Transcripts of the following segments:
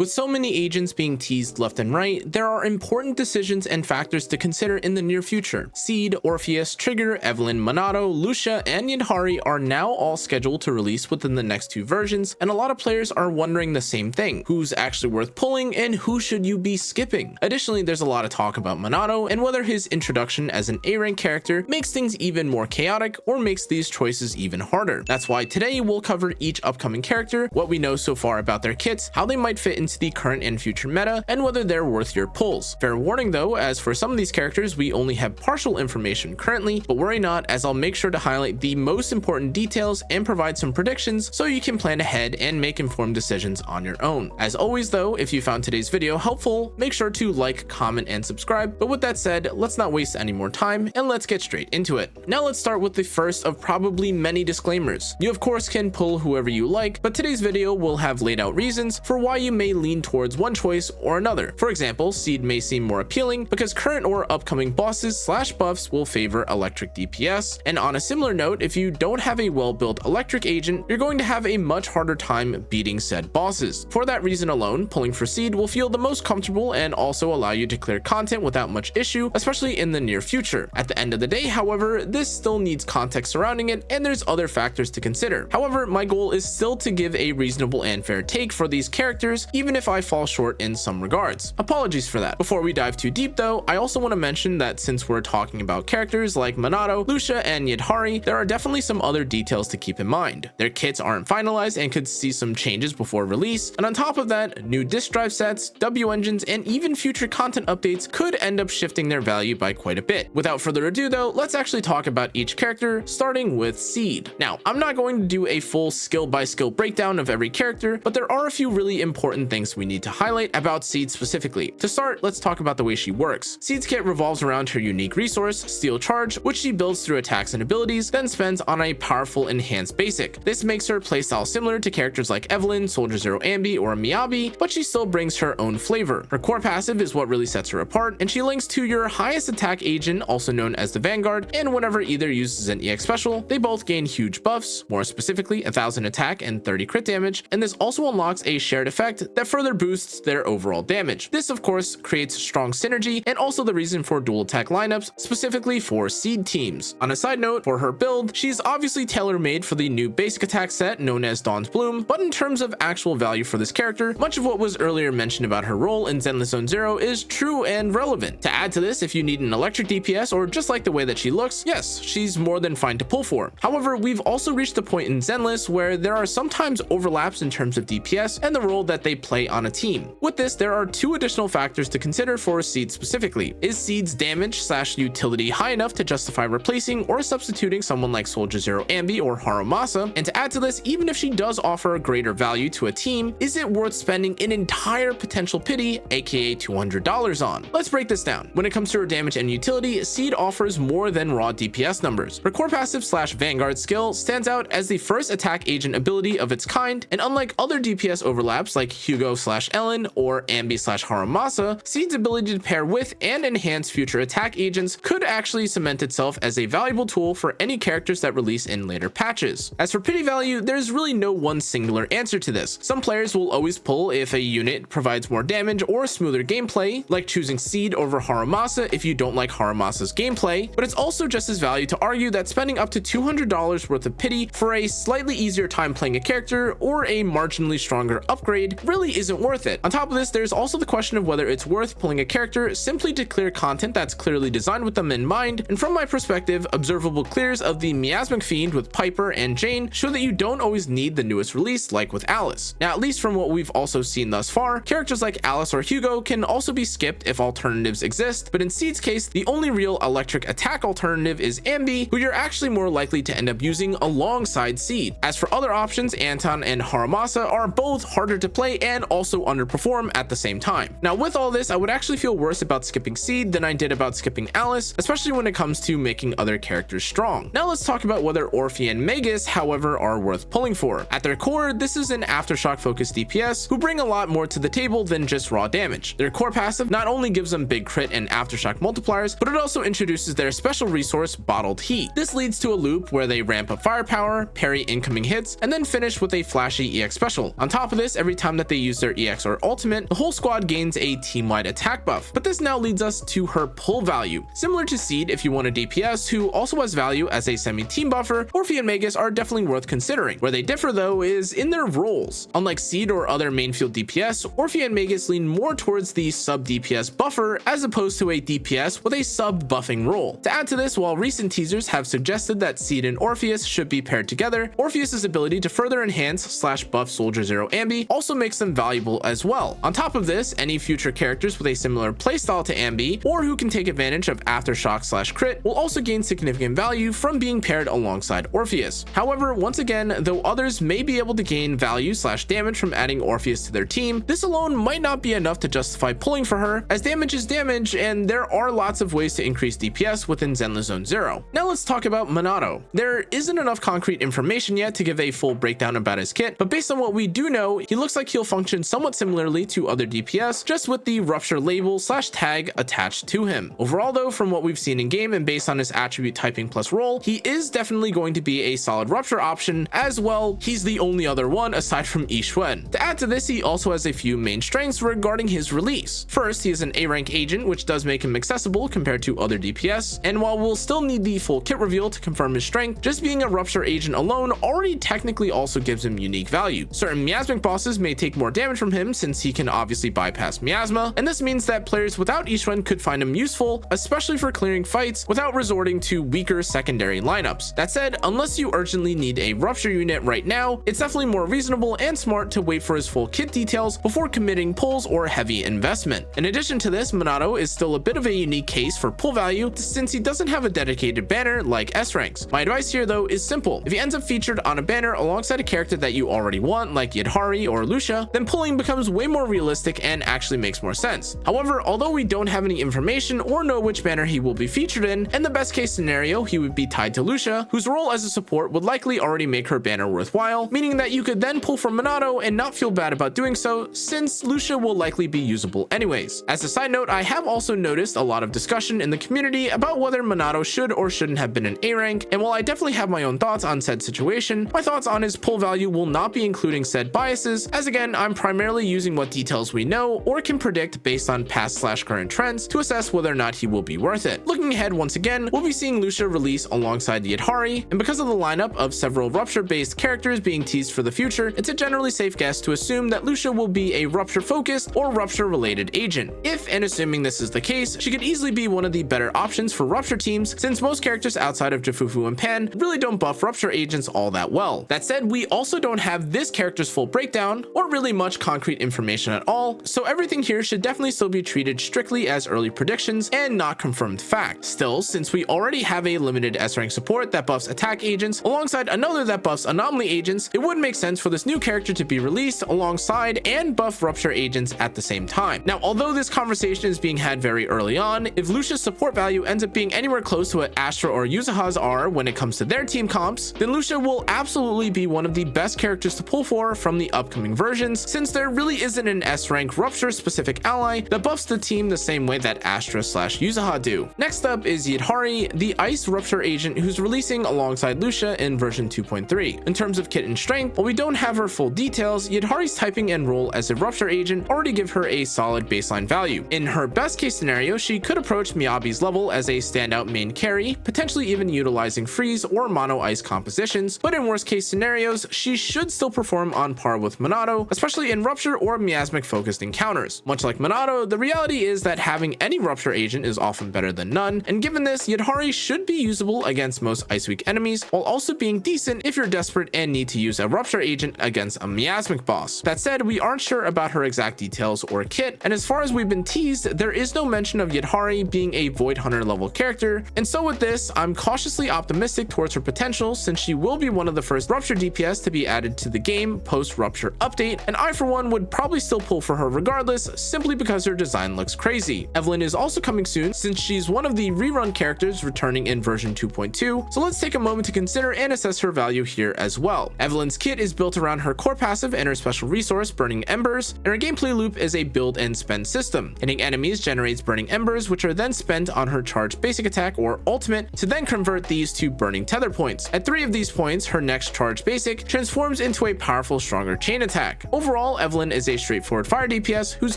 With so many agents being teased left and right, there are important decisions and factors to consider in the near future. Seed, Orpheus, Trigger, Evelyn, Manato, Lucia, and Yidhari are now all scheduled to release within the next 2 versions, and a lot of players are wondering the same thing: who's actually worth pulling and who should you be skipping? Additionally, there's a lot of talk about Manato and whether his introduction as an A-rank character makes things even more chaotic or makes these choices even harder. That's why today we'll cover each upcoming character, what we know so far about their kits, how they might fit into the current and future meta, and whether they're worth your pulls. Fair warning though, as for some of these characters we only have partial information currently, but worry not, as I'll make sure to highlight the most important details and provide some predictions so you can plan ahead and make informed decisions on your own. As always though, if you found today's video helpful, make sure to like, comment, and subscribe. But with that said, let's not waste any more time and let's get straight into it. Now let's start with the first of probably many disclaimers. You of course can pull whoever you like, but today's video will have laid out reasons for why you may lean towards one choice or another. For example, Seed may seem more appealing because current or upcoming bosses / buffs will favor electric DPS, and on a similar note, if you don't have a well-built electric agent, you're going to have a much harder time beating said bosses. For that reason alone, pulling for Seed will feel the most comfortable and also allow you to clear content without much issue, especially in the near future. At the end of the day, however, this still needs context surrounding it, and there's other factors to consider. However, my goal is still to give a reasonable and fair take for these characters, even if I fall short in some regards. Apologies for that. Before we dive too deep though, I also want to mention that since we're talking about characters like Manato, Lucia, and Yidhari, there are definitely some other details to keep in mind. Their kits aren't finalized and could see some changes before release, and on top of that, new disk drive sets, W engines, and even future content updates could end up shifting their value by quite a bit. Without further ado though, let's actually talk about each character, starting with Seed. Now, I'm not going to do a full skill by skill breakdown of every character, but there are a few really important things we need to highlight about Seed specifically. To start, let's talk about the way she works. Seed's kit revolves around her unique resource, Steel Charge, which she builds through attacks and abilities, then spends on a powerful enhanced basic. This makes her playstyle similar to characters like Evelyn, zenlesszonezero Ambi, or Miyabi, but she still brings her own flavor. Her core passive is what really sets her apart, and she links to your highest attack agent, also known as the Vanguard, and whenever either uses an EX special, they both gain huge buffs, more specifically 1000 attack and 30 crit damage, and this also unlocks a shared effect that further boosts their overall damage. This of course creates strong synergy and also the reason for dual attack lineups, specifically for Seed teams. On a side note, for her build, she's obviously tailor-made for the new basic attack set known as Dawn's Bloom, but in terms of actual value for this character, much of what was earlier mentioned about her role in zenlesszonezero is true and relevant. To add to this, if you need an electric DPS or just like the way that she looks, yes, she's more than fine to pull for. However, we've also reached the point in Zenless where there are sometimes overlaps in terms of DPS and the role that they play on a team. With this, there are 2 additional factors to consider for Seed specifically. Is Seed's damage / utility high enough to justify replacing or substituting someone like zenlesszonezero Ambi or Harumasa? And to add to this, even if she does offer a greater value to a team, is it worth spending an entire potential pity, aka $200 on? Let's break this down. When it comes to her damage and utility, Seed offers more than raw DPS numbers. Her core passive / Vanguard skill stands out as the first attack agent ability of its kind, and unlike other DPS overlaps like Hugo / Ellen or Ambi / Harumasa, Seed's ability to pair with and enhance future attack agents could actually cement itself as a valuable tool for any characters that release in later patches. As for pity value, there's really no one singular answer to this. Some players will always pull if a unit provides more damage or smoother gameplay, like choosing Seed over Harumasa if you don't like Harumasa's gameplay, but it's also just as valid to argue that spending up to $200 worth of pity for a slightly easier time playing a character or a marginally stronger upgrade really isn't worth it. On top of this, there's also the question of whether it's worth pulling a character simply to clear content that's clearly designed with them in mind, and from my perspective, observable clears of the Miasmic Fiend with Piper and Jane show that you don't always need the newest release like with Alice. Now, at least from what we've also seen thus far, characters like Alice or Hugo can also be skipped if alternatives exist, but in Seed's case, the only real electric attack alternative is Ambi, who you're actually more likely to end up using alongside Seed. As for other options, Anton and Harumasa are both harder to play and also underperform at the same time. Now, with all this, I would actually feel worse about skipping Seed than I did about skipping Alice, especially when it comes to making other characters strong. Now let's talk about whether Orpheus and Magus, however, are worth pulling for. At their core, this is an aftershock focused DPS who bring a lot more to the table than just raw damage. Their core passive not only gives them big crit and aftershock multipliers, but it also introduces their special resource, Bottled Heat. This leads to a loop where they ramp up firepower, parry incoming hits, and then finish with a flashy EX special. On top of this, every time that they use use their EX or ultimate, the whole squad gains a team-wide attack buff. But this now leads us to her pull value. Similar to Seed, if you want a DPS who also has value as a semi-team buffer, Orpheus and Magus are definitely worth considering. Where they differ though is in their roles. Unlike Seed or other main field DPS, Orpheus and Magus lean more towards the sub DPS buffer as opposed to a DPS with a sub buffing role. To add to this, while recent teasers have suggested that Seed and Orpheus should be paired together, Orpheus's ability to further enhance / buff Soldier Zero Ambi also makes them valuable as well. On top of this, any future characters with a similar playstyle to Ambi or who can take advantage of aftershock / crit will also gain significant value from being paired alongside Orpheus. However, once again, though others may be able to gain value / damage from adding Orpheus to their team, this alone might not be enough to justify pulling for her, as damage is damage and there are lots of ways to increase DPS within Zenlesszonezero. Now let's talk about Manato. There isn't enough concrete information yet to give a full breakdown about his kit, but based on what we do know, he looks like he'll function somewhat similarly to other DPS, just with the rupture label / tag attached to him. Overall though, from what we've seen in game and based on his attribute typing plus role, he is definitely going to be a solid rupture option, as well he's the only other one aside from Yishwen. To add to this, he also has a few main strengths regarding his release. First, he is an A rank agent, which does make him accessible compared to other DPS, and while we'll still need the full kit reveal to confirm his strength, just being a rupture agent alone already technically also gives him unique value. Certain miasmic bosses may take more damage from him since he can obviously bypass miasma, and this means that players without Yishwen could find him useful, especially for clearing fights without resorting to weaker secondary lineups. That said, unless you urgently need a rupture unit right now, it's definitely more reasonable and smart to wait for his full kit details before committing pulls or heavy investment. In addition to this, Manato is still a bit of a unique case for pull value since he doesn't have a dedicated banner like S ranks. My advice here though is simple. If he ends up featured on a banner alongside a character that you already want like Yidhari or Lucia, then pulling becomes way more realistic and actually makes more sense. However, although we don't have any information or know which banner he will be featured in the best case scenario he would be tied to Lucia, whose role as a support would likely already make her banner worthwhile, meaning that you could then pull from Manato and not feel bad about doing so since Lucia will likely be usable anyways. As a side note, I have also noticed a lot of discussion in the community about whether Manato should or shouldn't have been an A rank, and while I definitely have my own thoughts on said situation, my thoughts on his pull value will not be including said biases, as again I'm primarily using what details we know or can predict based on past / current trends to assess whether or not he will be worth it. Looking ahead, once again, we'll be seeing Lucia release alongside Yidhari, and because of the lineup of several rupture based characters being teased for the future, it's a generally safe guess to assume that Lucia will be a rupture focused or rupture related agent. If and assuming this is the case, she could easily be one of the better options for rupture teams since most characters outside of Jafufu and Pan really don't buff rupture agents all that well. That said, we also don't have this character's full breakdown or really much concrete information at all, so everything here should definitely still be treated strictly as early predictions and not confirmed fact. Still, since we already have a limited S rank support that buffs attack agents alongside another that buffs anomaly agents, it would make sense for this new character to be released alongside and buff rupture agents at the same time. Now, although this conversation is being had very early on, if Lucia's support value ends up being anywhere close to what Astra or Yuzaha's are when it comes to their team comps, then Lucia will absolutely be one of the best characters to pull for from the upcoming versions, since there really isn't an S rank rupture specific ally that buffs the team the same way that Astra / Yuzaha do. Next up is Yidhari, the ice rupture agent who's releasing alongside Lucia in version 2.3. In terms of kit and strength, while we don't have her full details, Yidhari's typing and role as a rupture agent already give her a solid baseline value. In her best case scenario, she could approach Miyabi's level as a standout main carry, potentially even utilizing freeze or mono ice compositions, but in worst case scenarios, she should still perform on par with Manato, especially in rupture or miasmic focused encounters. Much like Manato, the reality is that having any rupture agent is often better than none, and given this, Yidhari should be usable against most ice weak enemies, while also being decent if you're desperate and need to use a rupture agent against a miasmic boss. That said, we aren't sure about her exact details or kit, and as far as we've been teased, there is no mention of Yidhari being a Void Hunter level character, and so with this, I'm cautiously optimistic towards her potential since she will be one of the first rupture DPS to be added to the game post rupture update, and I for one would probably still pull for her regardless, simply because her design looks crazy. Evelyn is also coming soon since she's one of the rerun characters returning in version 2.2, so let's take a moment to consider and assess her value here as well. Evelyn's kit is built around her core passive and her special resource Burning Embers, and her gameplay loop is a build and spend system. Hitting enemies generates Burning Embers, which are then spent on her charged basic attack or ultimate to then convert these to burning tether points. At 3 of these points, her next charged basic transforms into a powerful stronger chain attack. Overall, Overall, Evelyn is a straightforward fire DPS whose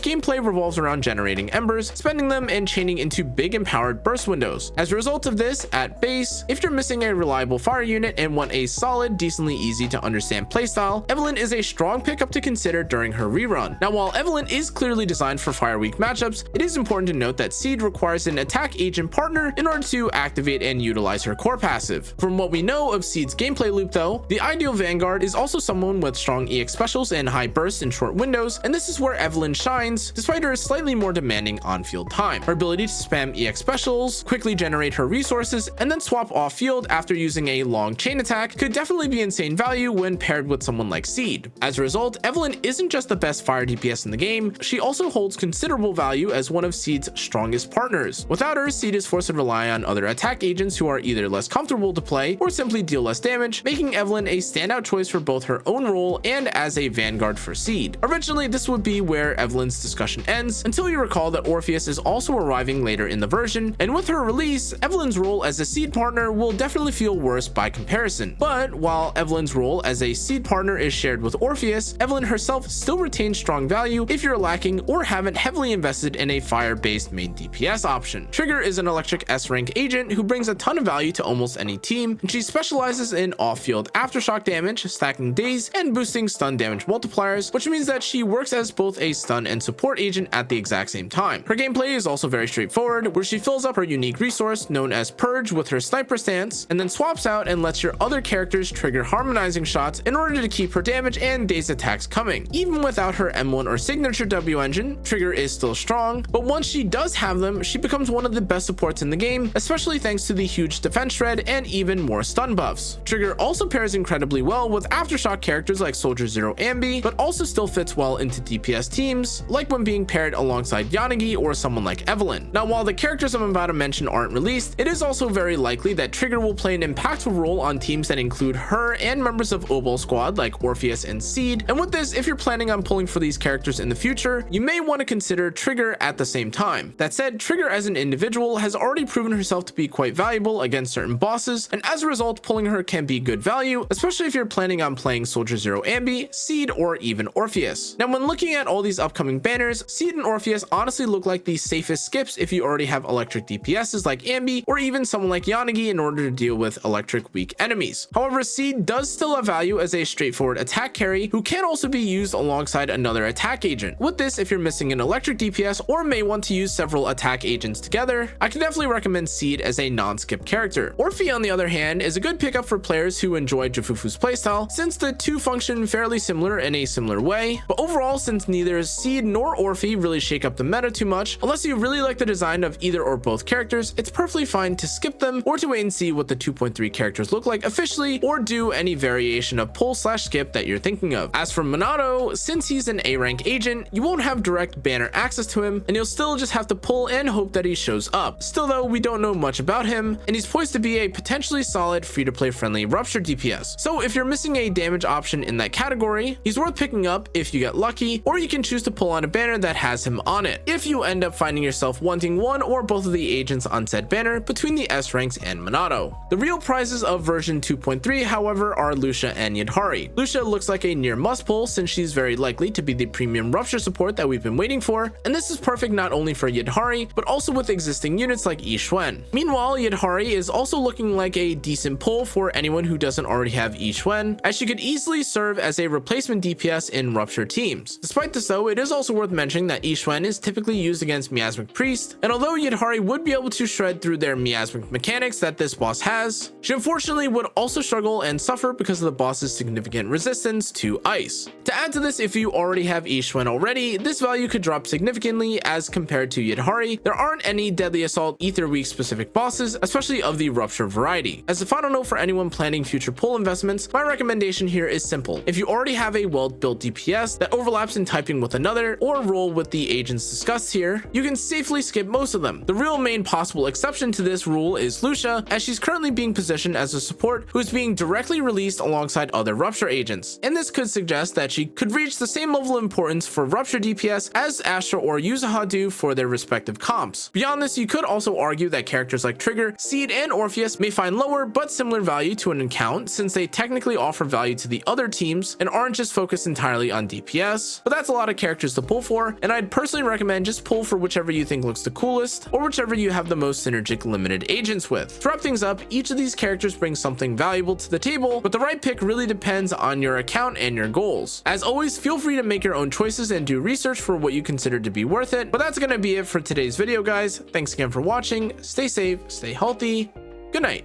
gameplay revolves around generating embers, spending them, and chaining into big empowered burst windows. As a result of this, at base, if you're missing a reliable fire unit and want a solid, decently easy to understand playstyle, Evelyn is a strong pickup to consider during her rerun. Now, while Evelyn is clearly designed for fire weak matchups, it is important to note that Seed requires an attack agent partner in order to activate and utilize her core passive. From what we know of Seed's gameplay loop though, the ideal Vanguard is also someone with strong EX specials and high bursts in short windows, and this is where Evelyn shines despite her slightly more demanding on-field time. Her ability to spam EX specials, quickly generate her resources, and then swap off-field after using a long chain attack could definitely be insane value when paired with someone like Seed. As a result, Evelyn isn't just the best fire DPS in the game, she also holds considerable value as one of Seed's strongest partners. Without her, Seed is forced to rely on other attack agents who are either less comfortable to play or simply deal less damage, making Evelyn a standout choice for both her own role and as a vanguard for Seed. Originally, this would be where Evelyn's discussion ends, until you recall that Orpheus is also arriving later in the version, and with her release, Evelyn's role as a Seed partner will definitely feel worse by comparison. But while Evelyn's role as a Seed partner is shared with Orpheus, Evelyn herself still retains strong value if you're lacking or haven't heavily invested in a fire-based main DPS option. Trigger is an electric S-rank agent who brings a ton of value to almost any team, and she specializes in off-field aftershock damage, stacking days, and boosting stun damage multipliers, which means that she works as both a stun and support agent at the exact same time. Her gameplay is also very straightforward, where she fills up her unique resource known as Purge with her sniper stance, and then swaps out and lets your other characters trigger harmonizing shots in order to keep her damage and daze attacks coming. Even without her M1 or signature W engine, Trigger is still strong, but once she does have them, she becomes one of the best supports in the game, especially thanks to the huge defense shred and even more stun buffs. Trigger also pairs incredibly well with aftershock characters like zenlesszonezero Ambi, but also still fits well into DPS teams, like when being paired alongside Yidhari or someone like Evelyn. Now, while the characters I'm about to mention aren't released, it is also very likely that Trigger will play an impactful role on teams that include her and members of Obol Squad like Orpheus and Seed, and with this, if you're planning on pulling for these characters in the future, you may want to consider Trigger at the same time. That said, Trigger as an individual has already proven herself to be quite valuable against certain bosses, and as a result, pulling her can be good value, especially if you're planning on playing zenlesszonezero Ambi, Seed, or even Orpheus. Now, when looking at all these upcoming banners, Seed and Orpheus honestly look like the safest skips if you already have electric DPSs like Ambi, or even someone like Yidhari in order to deal with electric weak enemies. However, Seed does still have value as a straightforward attack carry who can also be used alongside another attack agent. With this, if you're missing an electric DPS or may want to use several attack agents together, I can definitely recommend Seed as a non-skip character. Orphe, on the other hand, is a good pickup for players who enjoy Jafufu's playstyle, since the two function fairly similar in a similar way, but overall, since neither Seed nor Orphe really shake up the meta too much, unless you really like the design of either or both characters, it's perfectly fine to skip them or to wait and see what the 2.3 characters look like officially, or do any variation of pull/skip that you're thinking of. As for Manato, since he's an A-rank agent, you won't have direct banner access to him, and you'll still just have to pull and hope that he shows up. Still though, we don't know much about him, and he's poised to be a potentially solid free-to-play friendly Rupture DPS. So if you're missing a damage option in that category, he's worth picking up if you get lucky, or you can choose to pull on a banner that has him on it, if you end up finding yourself wanting one or both of the agents on said banner between the S ranks and Manato. The real prizes of version 2.3, however, are Lucia and Yidhari. Lucia looks like a near must pull since she's very likely to be the premium Rupture support that we've been waiting for, and this is perfect not only for Yidhari, but also with existing units like Yixuan. Meanwhile, Yidhari is also looking like a decent pull for anyone who doesn't already have Yixuan, as she could easily serve as a replacement DPS in Rupture teams. Despite this though, it is also worth mentioning that Yixuan is typically used against Miasmic Priest, and although Yidhari would be able to shred through their Miasmic mechanics that this boss has, she unfortunately would also struggle and suffer because of the boss's significant resistance to ice. To add to this, if you already have Yixuan already, this value could drop significantly as compared to Yidhari. There aren't any Deadly Assault Ether Week specific bosses, especially of the Rupture variety. As a final note for anyone planning future pull investments, my recommendation here is simple. If you already have a well-built DPS that overlaps in typing with another, or roll with the agents discussed here, you can safely skip most of them. The real main possible exception to this rule is Lucia, as she's currently being positioned as a support who is being directly released alongside other Rupture agents, and this could suggest that she could reach the same level of importance for Rupture DPS as Astra or Yuzuha do for their respective comps. Beyond this, you could also argue that characters like Trigger, Seed, and Orpheus may find lower but similar value to an account, since they technically offer value to the other teams and aren't just focused entirely entirely on DPS, but that's a lot of characters to pull for, and I'd personally recommend just pull for whichever you think looks the coolest, or whichever you have the most synergic limited agents with. To wrap things up, each of these characters brings something valuable to the table, but the right pick really depends on your account and your goals. As always, feel free to make your own choices and do research for what you consider to be worth it, but that's gonna be it for today's video, guys. Thanks again for watching, stay safe, stay healthy, good night.